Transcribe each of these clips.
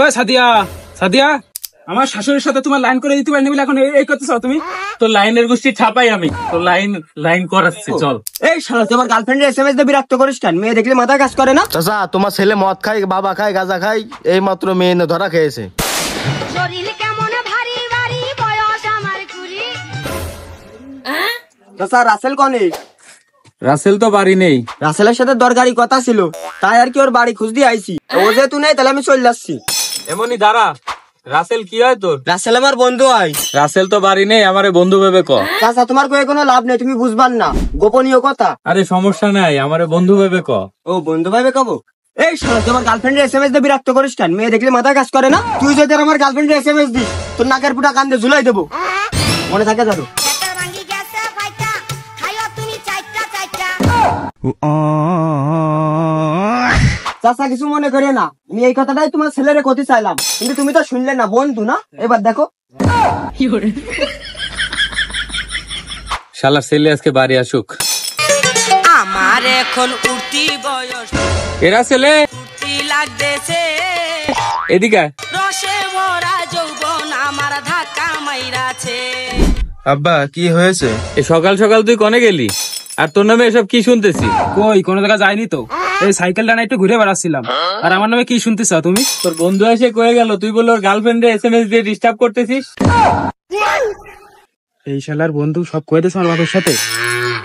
ও সাদিয়া, সাদিয়া, আমার শাশুড়ির সাথে তোমার লাইন করে দিতে পারিনি বলে এখন এই করতে চাও তুমি? তো লাইনের গোষ্ঠী ছাপাই আমি তো লাইন করাচ্ছি। চল। এই শালা তোমার গার্লফ্রেন্ডের এসএমএস দিয়ে বিরক্ত করিস কেন? মেয়ে দেখলে মাথা কাজ করে না? চাচা তোমার ছেলে মদ খায়, বাবা খায়, গাঁজা খায়, এই মাত্র মেয়ে ধরা খেয়েছে। চাচা রাসেল কনে? রাসেল তো বাড়ি নেই। রাসেলের সাথে দরকারি কথা ছিল, তাই আর কি ওর বাড়ি খুঁজ দিয়ে আইছি। ও যেহেতু নেই তাহলে আমি চলে যাচ্ছি। এমনই দাঁড়া। রাসেল কি হয় তোর? রাসেল আমার বন্ধু হয়। রাসেল তো বাড়ি নেই, আমারে বন্ধু ভেবে ক। চাচা তোমার কয়ে কোনো লাভ নেই, তুমি বুঝবার না, গোপনীয় কথা। আরে সমস্যা নাই, আমারে বন্ধু ভেবে ক। ও বন্ধু ভাইবে কব? এই শালা তোমার গার্লফ্রেন্ডের এসএমএস দিয়ে বিরক্ত করিস কেন? মেয়ে দেখলে মাথা কাজ করে না? তুই যদি আর আমার গার্লফ্রেন্ডের এসএমএস দিস তোর নাকের পুটা কান্দে ঝুলাই দেবো, মনে থাকে জানো। চাচা কিছু মনে করে না, আমি এই কথাটাই তোমার ছেলেরে করতে চাইলাম, কিন্তু তুমি তো শুনলে না। বন্ধু না, এবার দেখো। শালা ছেলে আজকে বাড়ি আসুক। আমার এখন উঠতি বয়স, এরা ছেলে উঠতি লাগতেছে, এদিকে আয়। রসে ভরা যৌবন আমার ধাক্কা মাইরাছে। আব্বা কি হয়েছে? এ সকাল সকাল তুই কনে গেলি? আর তোর নামে এসব কি শুনতেছি? কই কোনো জায়গা যায়নি তো, এই সাইকেলটা না একটু ঘুরে বেড়াচ্ছিলাম। আর আমার নামে কি শুনতেছ তুমি? তোর বন্ধু এসে কয়ে গেল তুই বললো ওর গার্লফ্রেন্ডে এসএমএস দিয়ে ডিস্টার্ব করতেছিস। এই শালার বন্ধু সব কয়ে দিয়েছে আমার বাবার সাথে।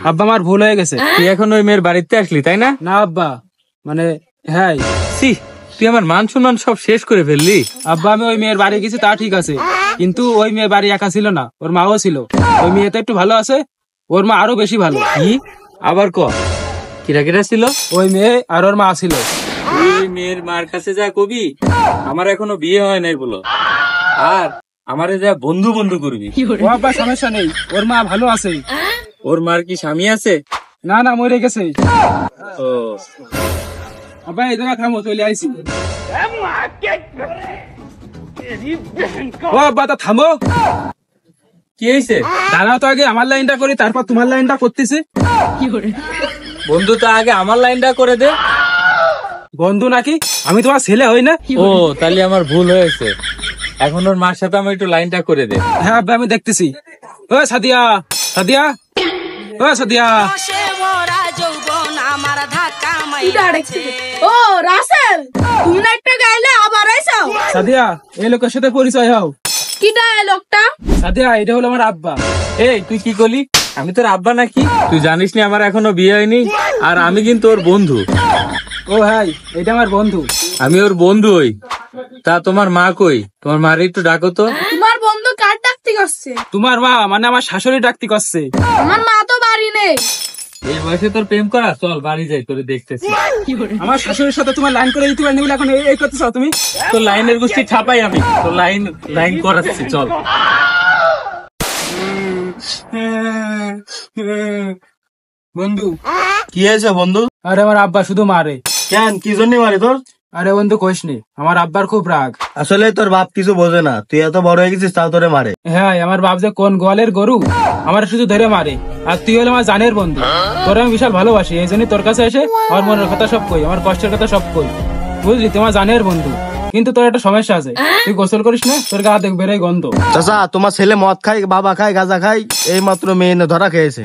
আব্বা আমার ভুল হয়ে গেছে। তুই এখন ওই মেয়ের বাড়িতে আসলি তাই না? না আব্বা, মানে হ্যাঁ। সি, তুই আমার মান সম্মান সব শেষ করে ফেললি। আব্বা আমি ওই মেয়ের বাড়ি গেছি তা ঠিক আছে, কিন্তু ওই মেয়ে বাড়ি একা ছিল না, ওর মাও ছিল। ওই মেয়ে তো একটু ভালো আছে, ওর মা আরো বেশি ভালো। কি আবার ক? কিরা কিরা ছিল? ওই মেয়ে আর ওর মা ছিল। ওই মেয়ের মার কাছে যা কবি আমার এখনো বিয়ে হয় নাই বলো, আর আমারে যা বন্ধু বন্ধু করবি। ও আব্বা সমস্যা নেই, ওর মা ভালো আছে। ওর মার কি স্বামী আছে? না না, মরে গেছে। ও আব্বা এই জায়গা থামো, চলে আইছি। ও আব্বা তা থামো। কি হয়েছে? দাঁড়াও তো, আগে আমার লাইনটা করি, তারপর তোমার লাইনটা করতেছি। বন্ধু তো আগে আমার লাইনটা করে দে। বন্ধু নাকি? আমি তোমার ছেলে হই না? ও তাহলে আমার ভুল হয়েছে, এখন ওর মার সাথে আমার একটু লাইনটা করে দে। হ্যাঁ আব্বা আমি দেখতেছি। ও সাদিয়া, সাদিয়া, ও সাদিয়া। রসে ভরা যৌবন আমার ধাক্কা মাইরাছে। ও রাসেল, তুমি না একটা গাইলে আবার আইছো? সাদিয়া এই লোকের সাথে পরিচয় হও। কিটা এই লোকটা? সাদিয়া এটা হলো আমার আব্বা। এই তুই কি করলি? আমি তোর আব্বা নাকি? তুই জানিস নি আমার এখনো বিয়ে হয়নি, আর আমি কিন্তু ওর বন্ধু। ও ভাই এটা আমার বন্ধু। আমি ওর বন্ধু হই। তা তোমার মা কই? তোমার মারে একটু ডাকো তো। তোমার বন্ধু কার ডাকতে করছে? তোমার মা মানে আমার শাশুড়ি ডাকতে করছে। আমার মা তো বাড়ি নেই। এই বয়সে তোর প্রেম করা? চল বাড়ি যাই, তোরে দেখতেছি। আমার শাশুড়ির সাথে তোমার লাইন করে দিতে পারিনি বলে এখন এই করতে চাও তুমি? তোর লাইনের গোষ্ঠী ছাপাই আমি তো লাইন করাচ্ছি। চল। বন্ধু কি হয়েছে বন্ধু? আরে আমার আব্বা শুধু মারে। কেন, কি জন্য মারে তোর? আরে বন্ধু কইস নি, আমার আব্বার খুব রাগ। আসলে তোর বাপ কিছু বোঝে না, তুই এত বড় হয়ে গেছিস তাও তোরে মারে। হ্যাঁ আমার বাপ যে কোন গোয়ালের গরু, আমার শুধু ধরে মারে। আর তুই হলে আমার জানের বন্ধু, তোর আমি বিশাল ভালোবাসি, এই জন্য তোর কাছে এসে আমার মনের কথা সব কই, আমার কষ্টের কথা সব কই, বুঝলি? তোমার জানের বন্ধু, কিন্তু তোর একটা সমস্যা আছে, তুই গোসল করিস না, তোর গা দেখ বেরোয় গন্ধ। চাচা তোমার ছেলে মদ খায়, বাবা খায়, গাঁজা খায়, এই মাত্র মেয়ে ধরা খেয়েছে।